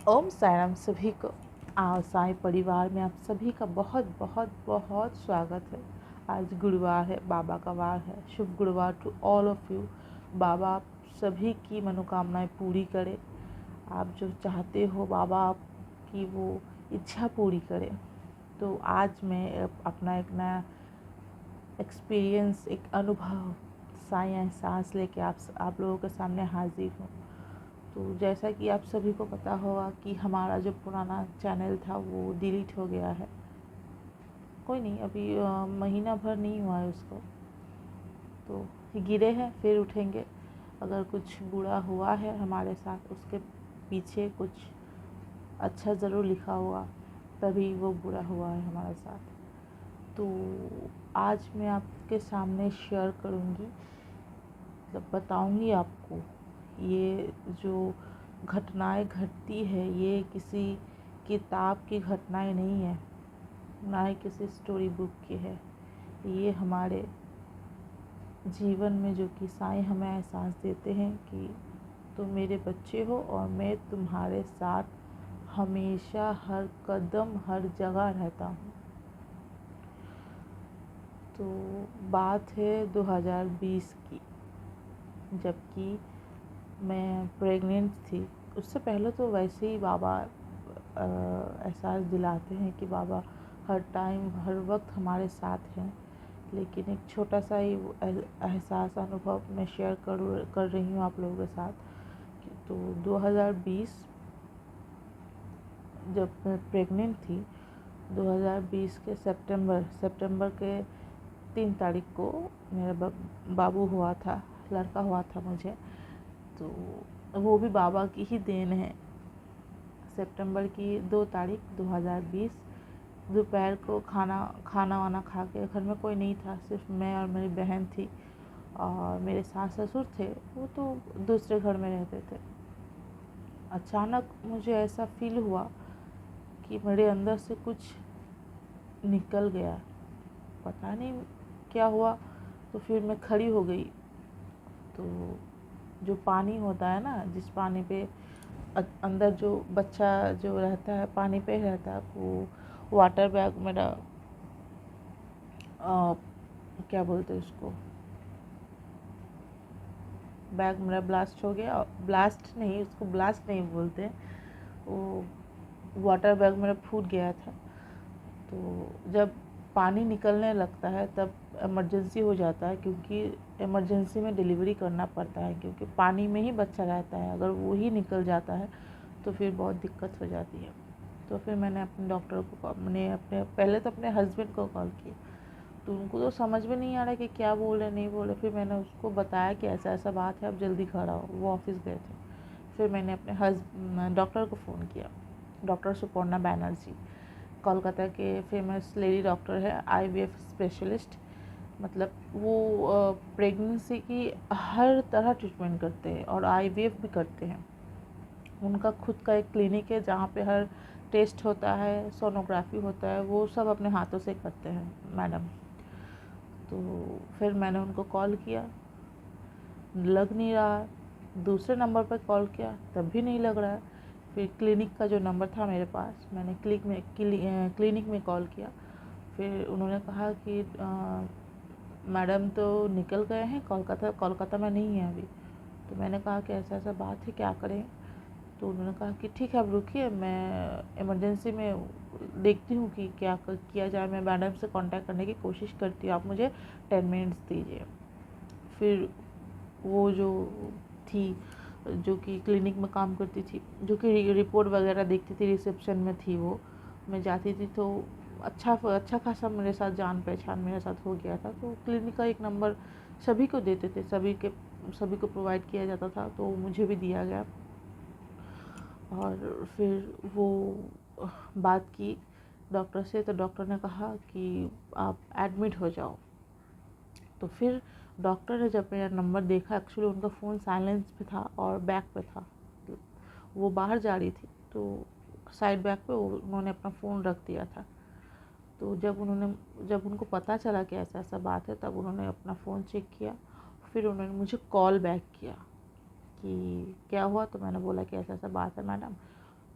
ओम साईराम सभी को। साईं परिवार में आप सभी का बहुत बहुत बहुत स्वागत है। आज गुरुवार है, बाबा का वार है। शुभ गुरुवार टू ऑल ऑफ यू। बाबा आप सभी की मनोकामनाएं पूरी करे। आप जो चाहते हो बाबा आपकी वो इच्छा पूरी करे। तो आज मैं अपना एक नया एक्सपीरियंस, एक अनुभव, साईं एहसास लेके आप लोगों के सामने हाजिर हूँ। तो जैसा कि आप सभी को पता होगा कि हमारा जो पुराना चैनल था वो डिलीट हो गया है। कोई नहीं, अभी महीना भर नहीं हुआ है उसको, तो गिरे हैं फिर उठेंगे। अगर कुछ बुरा हुआ है हमारे साथ, उसके पीछे कुछ अच्छा ज़रूर लिखा हुआ, तभी वो बुरा हुआ है हमारे साथ। तो आज मैं आपके सामने शेयर करूँगी, मतलब बताऊँगी आपको, ये जो घटनाएं घटती है ये किसी किताब की घटनाएं नहीं है, ना ही किसी स्टोरी बुक की है। ये हमारे जीवन में जो कि साईं हमें एहसास देते हैं कि तुम मेरे बच्चे हो और मैं तुम्हारे साथ हमेशा हर कदम हर जगह रहता हूँ। तो बात है 2020 की, जबकि मैं प्रेग्नेंट थी। उससे पहले तो वैसे ही बाबा एहसास दिलाते हैं कि बाबा हर टाइम हर वक्त हमारे साथ हैं। लेकिन एक छोटा सा ही एहसास अनुभव मैं शेयर कर रही हूँ आप लोगों के साथ। तो 2020 जब मैं प्रेग्नेंट थी, 2020 के सितंबर के 3 तारीख को मेरा बाबू हुआ था, लड़का हुआ था मुझे। तो वो भी बाबा की ही देन है। सितंबर की 2 तारीख 2020 दोपहर को खाना वाना खा के, घर में कोई नहीं था, सिर्फ मैं और मेरी बहन थी और मेरे सास ससुर थे, वो तो दूसरे घर में रहते थे। अचानक मुझे ऐसा फील हुआ कि मेरे अंदर से कुछ निकल गया, पता नहीं क्या हुआ। तो फिर मैं खड़ी हो गई। तो जो पानी होता है ना, जिस पानी पे अंदर जो बच्चा जो रहता है पानी पे रहता है, वो वाटर बैग मेरा क्या बोलते हैं उसको, बैग मेरा ब्लास्ट हो गया। ब्लास्ट नहीं, उसको ब्लास्ट नहीं बोलते, वो वाटर बैग मेरा फूट गया था। तो जब पानी निकलने लगता है तब इमरजेंसी हो जाता है, क्योंकि इमरजेंसी में डिलीवरी करना पड़ता है, क्योंकि पानी में ही बच्चा रहता है। अगर वो ही निकल जाता है तो फिर बहुत दिक्कत हो जाती है। तो फिर मैंने अपने डॉक्टर को, मैंने पहले तो अपने हस्बैंड को कॉल किया। तो उनको तो समझ में नहीं आ रहा कि क्या बोल रहे नहीं बोल रहे। फिर मैंने उसको बताया कि ऐसा ऐसा बात है, आप जल्दी खड़ा हो। वो ऑफिस गए थे। फिर मैंने अपने डॉक्टर को फ़ोन किया, डॉक्टर सुपर्णा बैनर्जी, कोलकाता के फेमस लेडी डॉक्टर है, आईवीएफ स्पेशलिस्ट। मतलब वो प्रेगनेंसी की हर तरह ट्रीटमेंट करते हैं और आईवीएफ भी करते हैं। उनका खुद का एक क्लिनिक है जहाँ पे हर टेस्ट होता है, सोनोग्राफी होता है, वो सब अपने हाथों से करते हैं मैडम। तो फिर मैंने उनको कॉल किया, लग नहीं रहा। दूसरे नंबर पर कॉल किया, तब भी नहीं लग रहा है। फिर क्लिनिक का जो नंबर था मेरे पास, मैंने क्लिनिक में कॉल किया। फिर उन्होंने कहा कि मैडम तो निकल गए हैं, कोलकाता में नहीं है अभी। तो मैंने कहा कि ऐसा ऐसा बात है, क्या करें। तो उन्होंने कहा कि ठीक है, आप रुकिए, मैं इमरजेंसी में देखती हूँ कि क्या किया जाए। मैं मैडम से कांटेक्ट करने की कोशिश करती हूँ, आप मुझे 10 मिनट्स दीजिए। फिर वो जो थी, जो कि क्लिनिक में काम करती थी, जो कि रिपोर्ट वगैरह देखती थी, रिसेप्शन में थी वो। मैं जाती थी तो अच्छा खासा मेरे साथ जान पहचान मेरे साथ हो गया था। तो क्लिनिक का एक नंबर सभी को देते थे, सभी को प्रोवाइड किया जाता था, तो मुझे भी दिया गया। और फिर वो बात की डॉक्टर से, तो डॉक्टर ने कहा कि आप एडमिट हो जाओ। तो फिर डॉक्टर ने जब मेरा नंबर देखा, एक्चुअली उनका फ़ोन साइलेंस पे था और बैक पे था, वो बाहर जा रही थी, तो साइड बैक पे उन्होंने अपना फ़ोन रख दिया था। तो जब उनको पता चला कि ऐसा ऐसा बात है, तब उन्होंने अपना फ़ोन चेक किया। फिर उन्होंने मुझे कॉल बैक किया कि क्या हुआ। तो मैंने बोला कि ऐसा ऐसा बात है मैडम।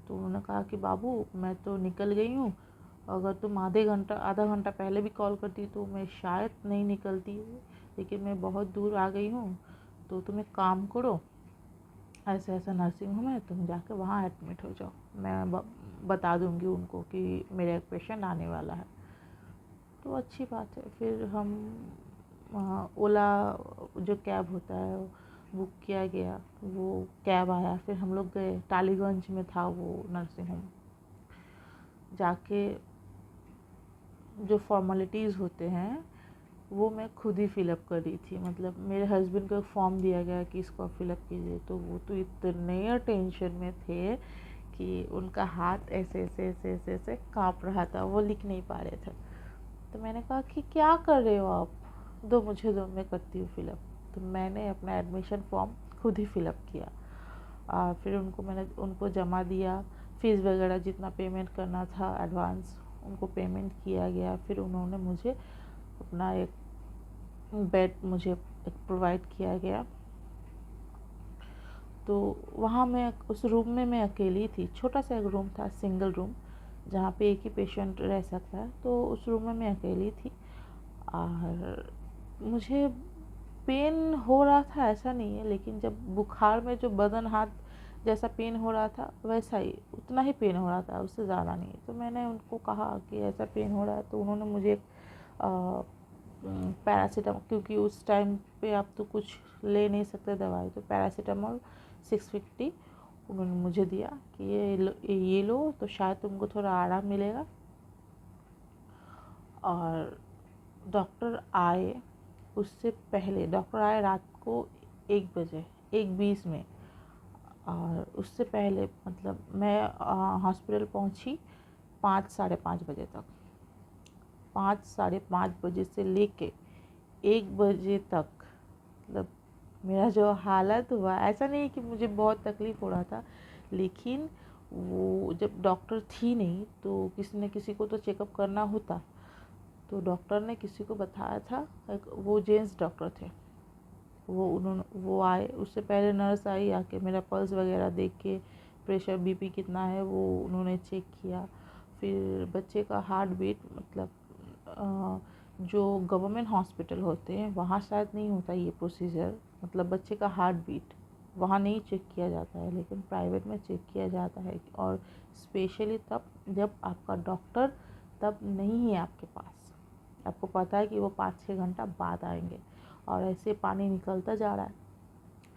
तो उन्होंने कहा कि बाबू मैं तो निकल गई हूँ, अगर तुम आधा घंटा पहले भी कॉल करती तो मैं शायद नहीं निकलती, लेकिन मैं बहुत दूर आ गई हूँ, तो तुम एक काम करो, ऐसा ऐसा नर्सिंग होम है, तुम जाके वहाँ एडमिट हो जाओ, मैं बता दूँगी उनको कि मेरा एक पेशेंट आने वाला है। तो अच्छी बात है। फिर हम ओला जो कैब होता है बुक किया गया, वो कैब आया, फिर हम लोग गए, टालीगंज में था वो नर्सिंग होम। जाके जो फॉर्मेलिटीज़ होते हैं वो मैं खुद ही फिलअप कर रही थी, मतलब मेरे हस्बैंड को एक फॉर्म दिया गया कि इसको फिलअप कीजिए, तो वो तो इतने टेंशन में थे कि उनका हाथ ऐसे ऐसे ऐसे ऐसे ऐसे काँप रहा था, वो लिख नहीं पा रहे थे। तो मैंने कहा कि क्या कर रहे हो आप, मुझे दो, मैं करती हूँ फिलअप। तो मैंने अपना एडमिशन फॉर्म खुद ही फिलअप किया, फिर मैंने उनको जमा दिया, फ़ीस वगैरह जितना पेमेंट करना था एडवांस उनको पेमेंट किया गया। फिर उन्होंने मुझे अपना एक बेड प्रोवाइड किया गया। तो वहाँ मैं उस रूम में मैं अकेली थी, छोटा सा एक रूम था, सिंगल रूम, जहाँ पे एक ही पेशेंट रह सकता है। तो उस रूम में मैं अकेली थी और मुझे पेन हो रहा था ऐसा नहीं है, लेकिन जब बुखार में जो बदन हाथ जैसा पेन हो रहा था वैसा ही, उतना ही पेन हो रहा था, उससे ज़्यादा नहीं। तो मैंने उनको कहा कि ऐसा पेन हो रहा है, तो उन्होंने मुझे पैरासीटामोल, क्योंकि उस टाइम पे आप तो कुछ ले नहीं सकते दवाई, तो पैरासीटामोल 650 उन्होंने मुझे दिया कि ये लो तो शायद तुमको थोड़ा आराम मिलेगा। और डॉक्टर आए, उससे पहले डॉक्टर आए रात को 1 बजे 1:20 में, और उससे पहले मतलब मैं हॉस्पिटल पहुंची 5 साढ़े 5 बजे तक। 5 साढ़े 5 बजे से लेके 1 बजे तक, मतलब मेरा जो हालत हुआ, ऐसा नहीं कि मुझे बहुत तकलीफ़ हो रहा था, लेकिन वो जब डॉक्टर थी नहीं तो किसी न किसी को तो चेकअप करना होता। तो डॉक्टर ने किसी को बताया था, वो जेंट्स डॉक्टर थे, वो आए, उससे पहले नर्स आई, आके मेरा पल्स वगैरह देख के प्रेशर बीपी कितना है वो उन्होंने चेक किया। फिर बच्चे का हार्ट बीट, मतलब जो गवर्नमेंट हॉस्पिटल होते हैं वहाँ शायद नहीं होता ये प्रोसीजर, मतलब बच्चे का हार्ट बीट वहाँ नहीं चेक किया जाता है, लेकिन प्राइवेट में चेक किया जाता है, और स्पेशली तब जब आपका डॉक्टर तब नहीं है आपके पास, आपको पता है कि वो 5-6 घंटा बाद आएंगे, और ऐसे पानी निकलता जा रहा है।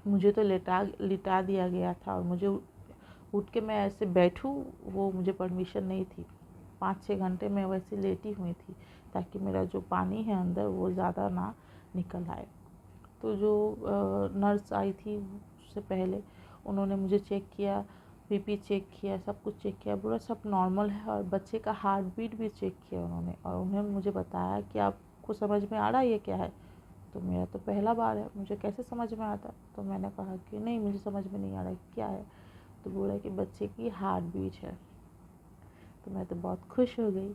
मुझे तो लिटा दिया गया था, और मुझे उठ के मैं ऐसे बैठूं वो मुझे परमिशन नहीं थी। 5-6 घंटे मैं वैसे लेटी हुई थी, ताकि मेरा जो पानी है अंदर वो ज़्यादा ना निकल आए। तो जो नर्स आई थी उससे पहले उन्होंने मुझे चेक किया, बीपी चेक किया, सब कुछ चेक किया, पूरा सब नॉर्मल है, और बच्चे का हार्ट बीट भी चेक किया उन्होंने, और उन्होंने मुझे बताया कि आपको समझ में आ रहा है ये क्या है। तो मेरा तो पहला बार है, मुझे कैसे समझ में आता। तो मैंने कहा कि नहीं, मुझे समझ में नहीं आ रहा है क्या है। तो बोला कि बच्चे की हार्ट बीट है। तो मैं तो बहुत खुश हो गई।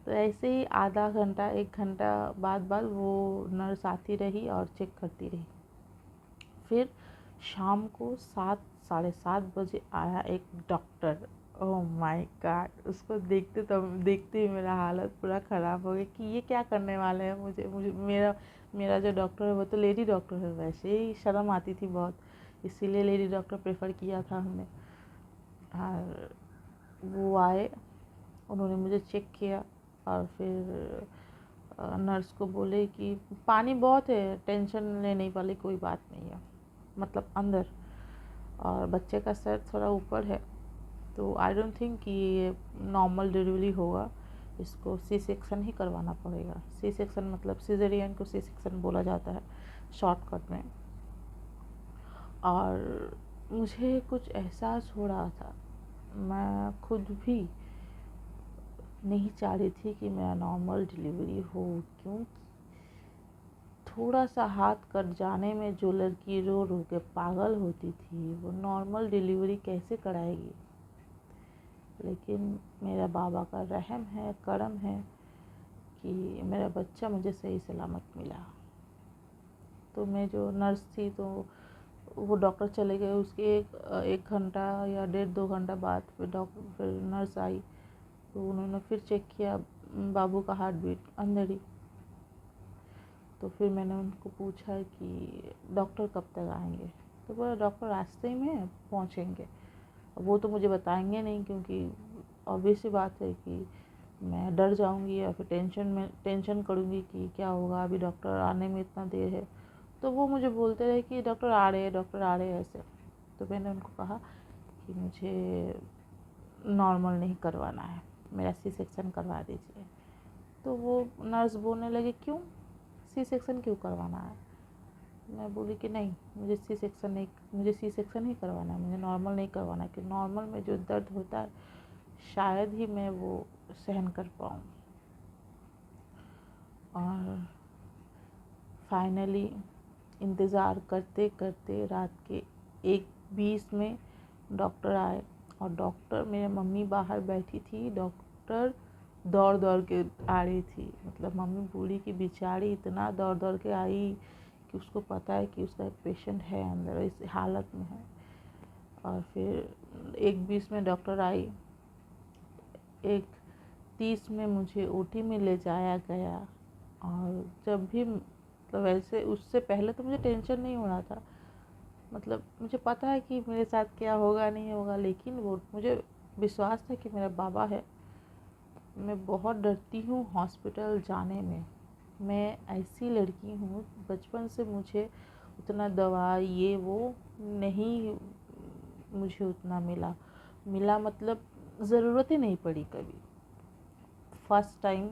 तो ऐसे ही आधा घंटा 1 घंटा बाद वो नर्स आती रही और चेक करती रही। फिर शाम को 7 साढ़े 7 बजे आया एक डॉक्टर। ओह माय गॉड, उसको देखते ही मेरा हालत पूरा ख़राब हो गया कि ये क्या करने वाले हैं। मुझे मुझे मेरा मेरा जो डॉक्टर है वो तो लेडी डॉक्टर है, वैसे ही शर्म आती थी बहुत, इसीलिए लेडी डॉक्टर प्रेफर किया था हमने। और वो आए, उन्होंने मुझे चेक किया, और फिर नर्स को बोले कि पानी बहुत है, टेंशन लेने वाली कोई बात नहीं है, मतलब अंदर, और बच्चे का सर थोड़ा ऊपर है, तो आई डोंट थिंक कि ये नॉर्मल डिलीवरी होगा, इसको सी सेक्शन ही करवाना पड़ेगा। सी सेक्शन मतलब सिजेरियन को सी सेक्शन बोला जाता है शॉर्टकट में। और मुझे कुछ एहसास हो रहा था, मैं खुद भी नहीं चाह रही थी कि मेरा नॉर्मल डिलीवरी हो, क्योंकि थोड़ा सा हाथ कट जाने में जो लड़की रो रो के पागल होती थी वो नॉर्मल डिलीवरी कैसे कराएगी। लेकिन मेरा बाबा का रहम है, करम है कि मेरा बच्चा मुझे सही सलामत मिला। तो मैं जो नर्स थी तो वो डॉक्टर चले गए। उसके एक घंटा या 1.5-2 घंटा बाद फिर नर्स आई, तो उन्होंने फिर चेक किया, बाबू का हार्ट बीट अंदर ही। तो फिर मैंने उनको पूछा कि डॉक्टर कब तक आएंगे, तो बोला डॉक्टर रास्ते में पहुँचेंगे। वो तो मुझे बताएंगे नहीं, क्योंकि ऑब्वियस सी बात है कि मैं डर जाऊंगी या फिर टेंशन करूंगी कि क्या होगा, अभी डॉक्टर आने में इतना देर है। तो वो मुझे बोलते रहे कि डॉक्टर आ रहे हैं, डॉक्टर आ रहे हैं ऐसे। तो मैंने उनको कहा कि मुझे नॉर्मल नहीं करवाना है, मेरा सी सेक्शन करवा दीजिए। तो वो नर्स बोलने लगे क्यों, सी सेक्शन क्यों करवाना है। मैं बोली कि नहीं, मुझे सी सेक्शन ही करवाना है, मुझे नॉर्मल नहीं करवाना है, कि नॉर्मल में जो दर्द होता है शायद ही मैं वो सहन कर पाऊँ। और फाइनली इंतज़ार करते करते रात के 1:20 में डॉक्टर आए। और डॉक्टर, मेरी मम्मी बाहर बैठी थी, डॉक्टर दौड़ दौड़ के आ रही थी। मतलब मम्मी बूढ़ी की बेचारी इतना दौड़ दौड़ के आई कि उसको पता है कि उसका एक पेशेंट है अंदर, इस हालत में है। और फिर 1:20 में डॉक्टर आई, 1:30 में मुझे ओटी में ले जाया गया। और जब भी मतलब वैसे उससे पहले तो मुझे टेंशन नहीं हो रहा था, मतलब मुझे पता है कि मेरे साथ क्या होगा नहीं होगा, लेकिन वो मुझे विश्वास था कि मेरा बाबा है। मैं बहुत डरती हूँ हॉस्पिटल जाने में। मैं ऐसी लड़की हूँ, बचपन से मुझे उतना दवा ये वो नहीं, मुझे उतना मिला मतलब ज़रूरत ही नहीं पड़ी कभी। फर्स्ट टाइम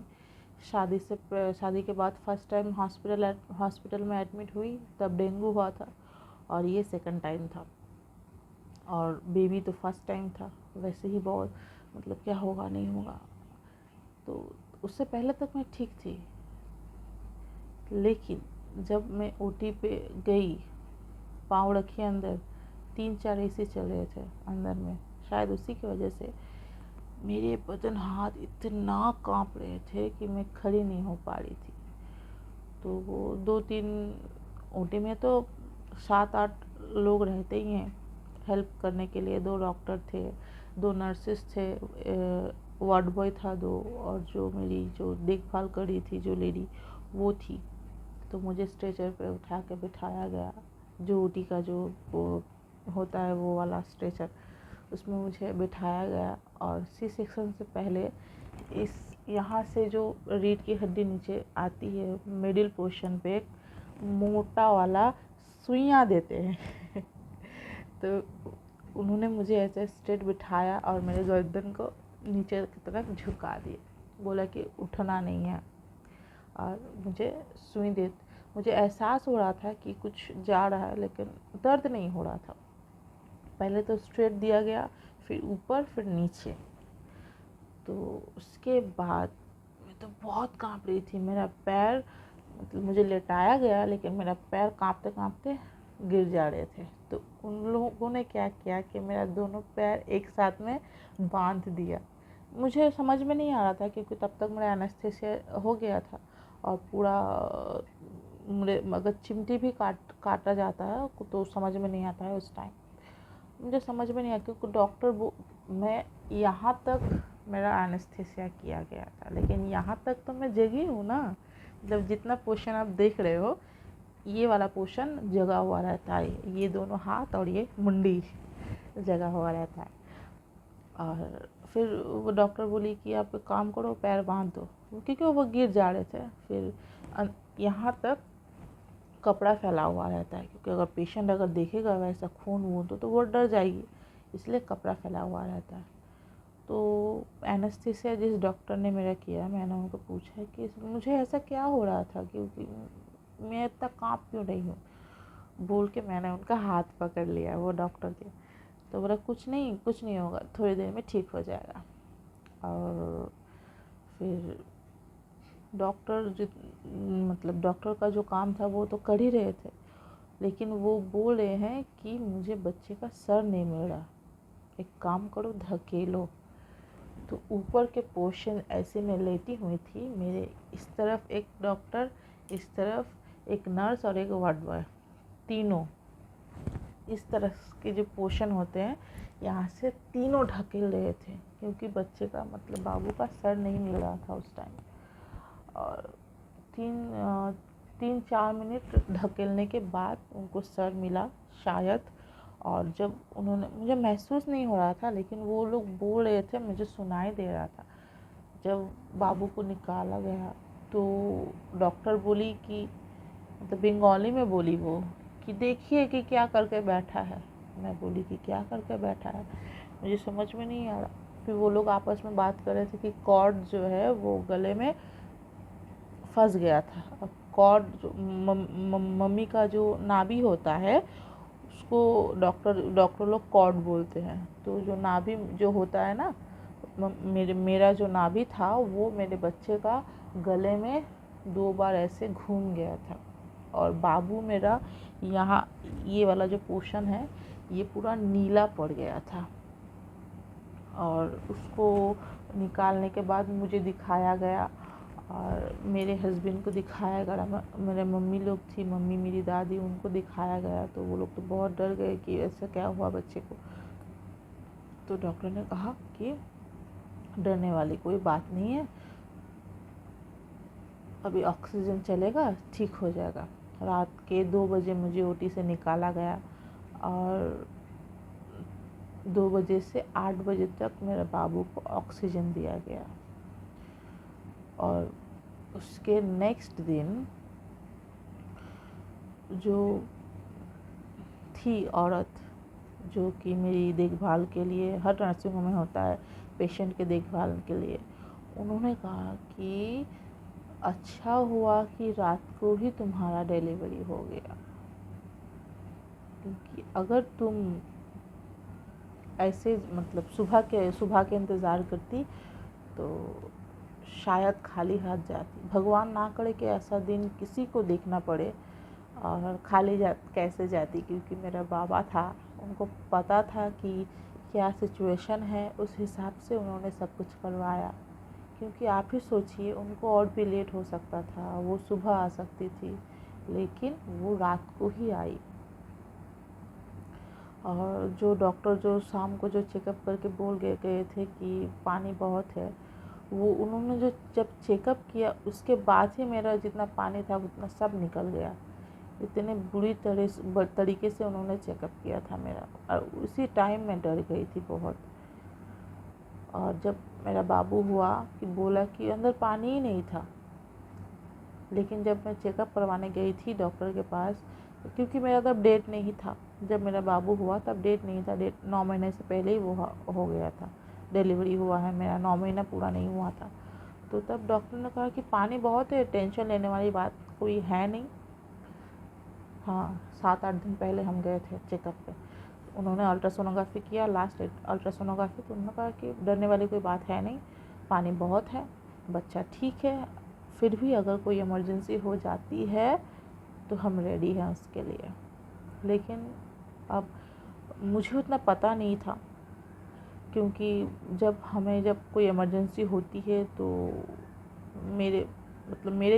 शादी के बाद फर्स्ट टाइम हॉस्पिटल में एडमिट हुई, तब डेंगू हुआ था। और ये सेकंड टाइम था। और बेबी तो फर्स्ट टाइम था, वैसे ही बहुत मतलब क्या होगा नहीं होगा। तो उससे पहले तक मैं ठीक थी, लेकिन जब मैं ओटी पे गई, पाँव रखे अंदर, 3-4 एसी चल रहे थे अंदर में, शायद उसी की वजह से मेरे बदन हाथ इतना कांप रहे थे कि मैं खड़ी नहीं हो पा रही थी। तो वो 2-3 ओटी में तो 7-8 लोग रहते ही हैं हेल्प करने के लिए। 2 डॉक्टर थे, 2 नर्सेस थे, वार्ड बॉय था 2, और जो मेरी जो देखभाल कर रही थी जो लेडी वो थी। तो मुझे स्ट्रेचर पे उठा के बिठाया गया, जो ओटी का जो वो होता है वो वाला स्ट्रेचर, उसमें मुझे बिठाया गया। और सी सेक्शन से पहले इस यहाँ से जो रीढ़ की हड्डी नीचे आती है, मिडिल पोर्शन पे एक मोटा वाला सुइयाँ देते हैं तो उन्होंने मुझे ऐसे स्ट्रेट बिठाया और मेरे गर्दन को नीचे की तरफ झुका दिया, बोला कि उठना नहीं है। और मुझे एहसास हो रहा था कि कुछ जा रहा है, लेकिन दर्द नहीं हो रहा था। पहले तो स्ट्रेट दिया गया, फिर ऊपर, फिर नीचे। तो उसके बाद मैं तो बहुत काँप रही थी। मेरा पैर, मतलब मुझे लेटाया गया, लेकिन मेरा पैर काँपते काँपते गिर जा रहे थे। तो उन लोगों ने क्या किया कि मेरा दोनों पैर एक साथ में बांध दिया। मुझे समझ में नहीं आ रहा था, क्योंकि तब तक मेरा एनेस्थीसिया हो गया था। और पूरा मेरे अगर चिमटी भी काटा जाता है तो समझ में नहीं आता है उस टाइम। मुझे समझ में नहीं आया, क्योंकि मैं यहाँ तक मेरा एनेस्थीसिया किया गया था, लेकिन यहाँ तक तो मैं जगी हूँ ना। मतलब जितना पोर्शन आप देख रहे हो, ये वाला पोर्शन जगा हुआ रहता है, ये दोनों हाथ और ये मुंडी जगा हुआ रहता है। और फिर वो डॉक्टर बोली कि आप एक काम करो, पैर बांध दो, क्योंकि वो गिर जा रहे थे। फिर यहाँ तक कपड़ा फैला हुआ रहता है, क्योंकि अगर पेशेंट अगर देखेगा वैसा खून वून तो वो डर जाएगी, इसलिए कपड़ा फैला हुआ रहता है। तो एनेस्थीसिया जिस डॉक्टर ने मेरा किया, मैंने उनको पूछा कि मुझे ऐसा क्या हो रहा था, क्योंकि मैं इतना काँप क्यों रही हूँ, बोल के मैंने उनका हाथ पकड़ लिया वो डॉक्टर के। तो बोला कुछ नहीं होगा, थोड़ी देर में ठीक हो जाएगा। और फिर मतलब डॉक्टर का जो काम था वो तो कर ही रहे थे, लेकिन वो बोल रहे हैं कि मुझे बच्चे का सर नहीं मिल रहा, एक काम करो धकेलो। तो ऊपर के पोर्शन ऐसे में लेटी हुई थी, मेरे इस तरफ एक डॉक्टर, इस तरफ एक नर्स और एक वार्ड बॉय, तीनों इस तरह के जो पोर्शन होते हैं यहाँ से तीनों ढकेल रहे थे, क्योंकि बच्चे का मतलब बाबू का सर नहीं मिल रहा था उस टाइम। और 3-4 मिनट ढकेलने के बाद उनको सर मिला शायद। और जब उन्होंने, मुझे महसूस नहीं हो रहा था लेकिन वो लोग बोल रहे थे, मुझे सुनाई दे रहा था। जब बाबू को निकाला गया तो डॉक्टर बोली कि, मतलब बंगाली में बोली वो, कि देखिए कि क्या करके बैठा है। मैं बोली कि क्या करके बैठा है, मुझे समझ में नहीं आ रहा। फिर वो लोग आपस में बात कर रहे थे कि कॉर्ड जो है वो गले में फंस गया था। अब कॉर्ड जो मम्मी का जो नाभि होता है उसको डॉक्टर लोग कॉर्ड बोलते हैं। तो जो नाभि जो होता है ना, मेरा जो नाभि था वो मेरे बच्चे का गले में 2 बार ऐसे घूम गया था। और बाबू मेरा यहाँ, ये वाला जो पोर्शन है ये पूरा नीला पड़ गया था। और उसको निकालने के बाद मुझे दिखाया गया और मेरे हस्बैंड को दिखाया गया। मेरे मम्मी लोग थी, मम्मी मेरी दादी, उनको दिखाया गया तो वो लोग तो बहुत डर गए कि ऐसा क्या हुआ बच्चे को। तो डॉक्टर ने कहा कि डरने वाली कोई बात नहीं है, अभी ऑक्सीजन चलेगा, ठीक हो जाएगा। रात के 2 बजे मुझे ओटी से निकाला गया और 2 बजे से 8 बजे तक मेरे बाबू को ऑक्सीजन दिया गया। और उसके नेक्स्ट दिन जो थी औरत जो कि मेरी देखभाल के लिए, हर नर्सिंग होम में होता है पेशेंट के देखभाल के लिए, उन्होंने कहा कि अच्छा हुआ कि रात को ही तुम्हारा डिलीवरी हो गया, क्योंकि अगर तुम ऐसे मतलब सुबह के इंतज़ार करती तो शायद खाली हाथ जाती। भगवान ना करे कि ऐसा दिन किसी को देखना पड़े और खाली कैसे जाती, क्योंकि मेरा बाबा था, उनको पता था कि क्या सिचुएशन है, उस हिसाब से उन्होंने सब कुछ करवाया। क्योंकि आप ही सोचिए, उनको और भी लेट हो सकता था, वो सुबह आ सकती थी लेकिन वो रात को ही आई। और जो डॉक्टर जो शाम को जो चेकअप करके बोल गए थे कि पानी बहुत है, वो उन्होंने जो जब चेकअप किया उसके बाद ही मेरा जितना पानी था उतना सब निकल गया। इतने बुरी तरीके से उन्होंने चेकअप किया था मेरा, और उसी टाइम मैं डर गई थी बहुत। और जब मेरा बाबू हुआ कि बोला कि अंदर पानी ही नहीं था, लेकिन जब मैं चेकअप करवाने गई थी डॉक्टर के पास, क्योंकि मेरा तब डेट नहीं था, जब मेरा बाबू हुआ तब डेट नहीं था, डेट 9 महीने से पहले ही वो हो गया था, डिलीवरी हुआ है मेरा, 9 महीना पूरा नहीं हुआ था। तो तब डॉक्टर ने कहा कि पानी बहुत है, टेंशन लेने वाली बात कोई है नहीं। हाँ, 7-8 दिन पहले हम गए थे चेकअप पे, उन्होंने अल्ट्रासोनोग्राफी किया, लास्ट अल्ट्रासोनोग्राफी, तो उन्होंने कहा कि डरने वाली कोई बात है नहीं, पानी बहुत है, बच्चा ठीक है, फिर भी अगर कोई इमरजेंसी हो जाती है तो हम रेडी हैं उसके लिए। लेकिन अब मुझे उतना पता नहीं था, क्योंकि जब कोई इमरजेंसी होती है तो मेरे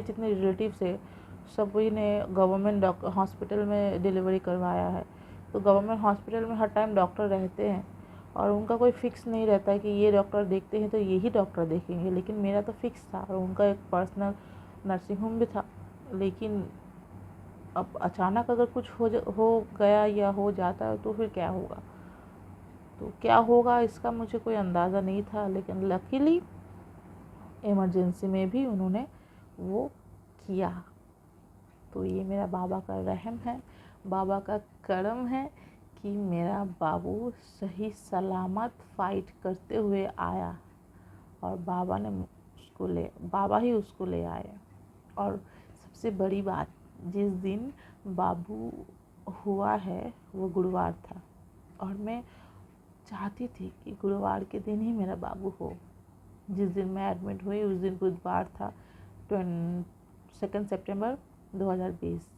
जितने रिलेटिव्स है सभी ने गवर्नमेंट हॉस्पिटल में डिलीवरी करवाया है। तो गवर्नमेंट हॉस्पिटल में हर टाइम डॉक्टर रहते हैं और उनका कोई फ़िक्स नहीं रहता है कि ये डॉक्टर देखते हैं तो यही डॉक्टर देखेंगे, लेकिन मेरा तो फ़िक्स था और उनका एक पर्सनल नर्सिंग होम भी था। लेकिन अब अचानक अगर कुछ हो गया या हो जाता है तो फिर क्या होगा, तो क्या होगा इसका मुझे कोई अंदाज़ा नहीं था। लेकिन लकीली इमरजेंसी में भी उन्होंने वो किया। तो ये मेरा बाबा का रहम है, बाबा का करम है कि मेरा बाबू सही सलामत फ़ाइट करते हुए आया और बाबा ही उसको ले आए। और सबसे बड़ी बात, जिस दिन बाबू हुआ है वो गुरुवार था और मैं चाहती थी कि गुरुवार के दिन ही मेरा बाबू हो। जिस दिन मैं एडमिट हुई उस दिन बुधवार था, 2 सितंबर 2020,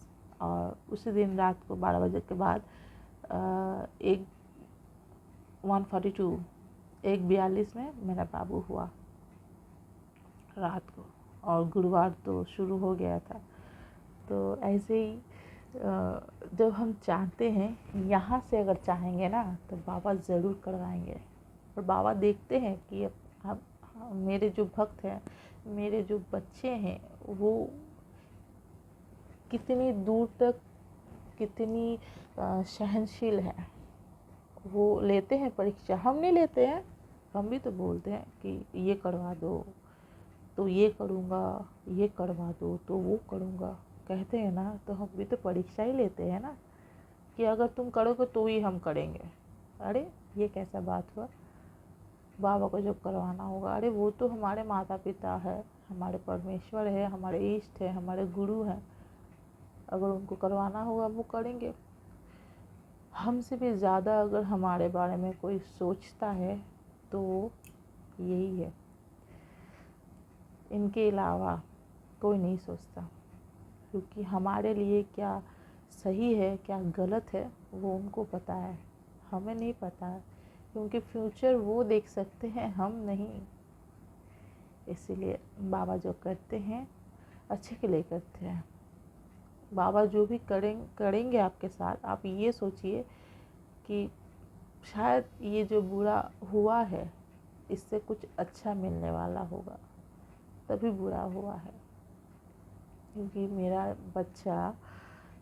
और उसी दिन रात को 12 बजे के बाद 1:42 में मेरा बाबू हुआ रात को, और गुरुवार तो शुरू हो गया था। तो ऐसे ही जब हम चाहते हैं यहाँ से अगर चाहेंगे ना तो बाबा ज़रूर करवाएंगे। और बाबा देखते हैं कि अब मेरे जो भक्त हैं, मेरे जो बच्चे हैं, वो कितनी दूर तक, कितनी सहनशील है। वो लेते हैं परीक्षा, हम नहीं लेते हैं। हम भी तो बोलते हैं कि ये करवा दो तो ये करूँगा, ये करवा दो तो वो करूँगा, कहते हैं ना। तो हम भी तो परीक्षा ही लेते हैं ना कि अगर तुम करोगे तो ही हम करेंगे। अरे ये कैसा बात हुआ? बाबा को जब करवाना होगा, अरे वो तो हमारे माता पिता है, हमारे परमेश्वर है, हमारे इष्ट है, हमारे गुरु हैं। अगर उनको करवाना होगा वो करेंगे। हमसे भी ज़्यादा अगर हमारे बारे में कोई सोचता है तो यही है। इनके अलावा कोई नहीं सोचता, क्योंकि हमारे लिए क्या सही है क्या गलत है वो उनको पता है, हमें नहीं पता है। क्योंकि फ्यूचर वो देख सकते हैं, हम नहीं। इसीलिए बाबा जो करते हैं अच्छे के लिए करते हैं। बाबा जो भी करेंगे आपके साथ, आप ये सोचिए कि शायद ये जो बुरा हुआ है इससे कुछ अच्छा मिलने वाला होगा, तभी बुरा हुआ है। क्योंकि मेरा बच्चा,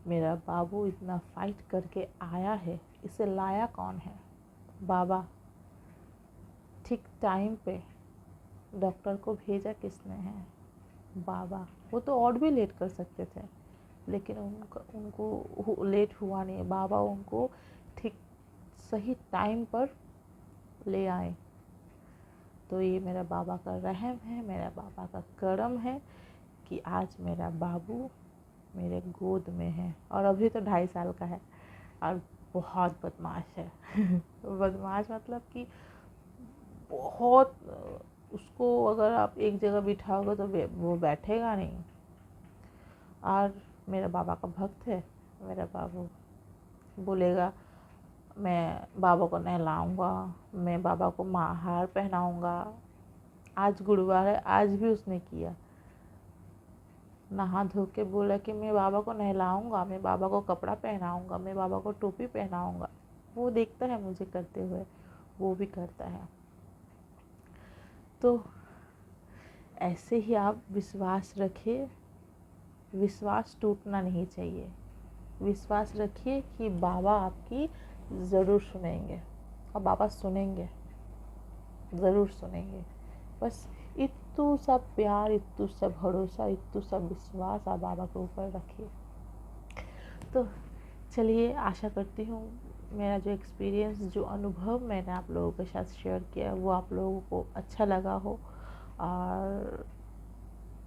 मेरा बाबू इतना फाइट करके आया है, इसे लाया कौन है? बाबा। ठीक टाइम पे डॉक्टर को भेजा किसने है? बाबा। वो तो और भी लेट कर सकते थे, लेकिन उनको लेट हुआ नहीं। बाबा उनको ठीक सही टाइम पर ले आए। तो ये मेरा बाबा का रहम है, मेरा बाबा का करम है कि आज मेरा बाबू मेरे गोद में है। और अभी तो 2.5 साल का है और बहुत बदमाश है। बदमाश मतलब कि बहुत, उसको अगर आप एक जगह बिठाओगे तो वो बैठेगा नहीं। और मेरा बाबा का भक्त है मेरा बाबू। बोलेगा मैं बाबा को नहलाऊंगा, मैं बाबा को हार पहनाऊंगा। आज गुरुवार है, आज भी उसने किया। नहा धो के बोला कि मैं बाबा को नहलाऊंगा, मैं बाबा को कपड़ा पहनाऊंगा, मैं बाबा को टोपी पहनाऊंगा। वो देखता है मुझे करते हुए, वो भी करता है। तो ऐसे ही आप विश्वास रखिए, विश्वास टूटना नहीं चाहिए। विश्वास रखिए कि बाबा आपकी ज़रूर सुनेंगे, और बाबा सुनेंगे, ज़रूर सुनेंगे। बस इतू सा प्यार, इतू सा भरोसा, इतू सा विश्वास आप बाबा के ऊपर रखिए। तो चलिए, आशा करती हूँ मेरा जो एक्सपीरियंस, जो अनुभव मैंने आप लोगों के साथ शेयर किया वो आप लोगों को अच्छा लगा हो। और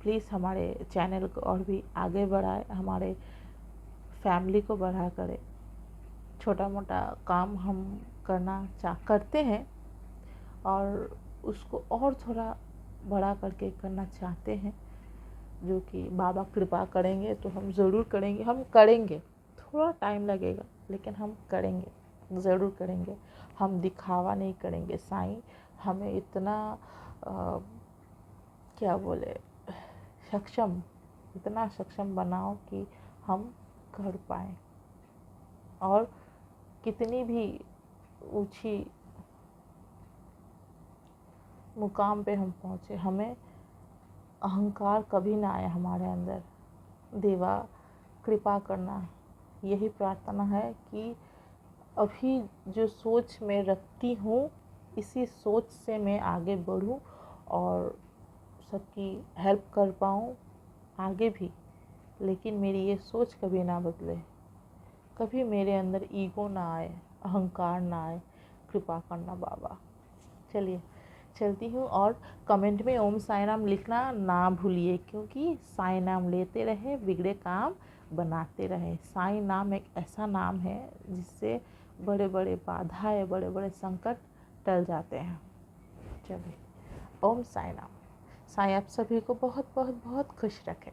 प्लीज़ हमारे चैनल को और भी आगे बढ़ाए, हमारे फैमिली को बढ़ा करे। छोटा मोटा काम हम करते हैं और उसको और थोड़ा बड़ा करके करना चाहते हैं, जो कि बाबा कृपा करेंगे तो हम ज़रूर करेंगे। हम करेंगे, थोड़ा टाइम लगेगा लेकिन हम करेंगे, ज़रूर करेंगे। हम दिखावा नहीं करेंगे। साईं हमें इतना क्या बोले, इतना सक्षम बनाओ कि हम कर पाएँ। और कितनी भी ऊंची मुकाम पे हम पहुँचे, हमें अहंकार कभी ना आए हमारे अंदर। देवा कृपा करना, यही प्रार्थना है कि अभी जो सोच मैं रखती हूँ इसी सोच से मैं आगे बढ़ूँ और सबकी हेल्प कर पाऊँ आगे भी। लेकिन मेरी ये सोच कभी ना बदले, कभी मेरे अंदर ईगो ना आए, अहंकार ना आए। कृपा करना बाबा। चलिए चलती हूँ, और कमेंट में ओम साई नाम लिखना ना भूलिए, क्योंकि साई नाम लेते रहे बिगड़े काम बनाते रहे। साई नाम एक ऐसा नाम है जिससे बड़े बड़े बाधाएं, बड़े बड़े संकट टल जाते हैं। चलिए, ओम साई नाम। साई आप सभी को बहुत बहुत बहुत खुश रखे।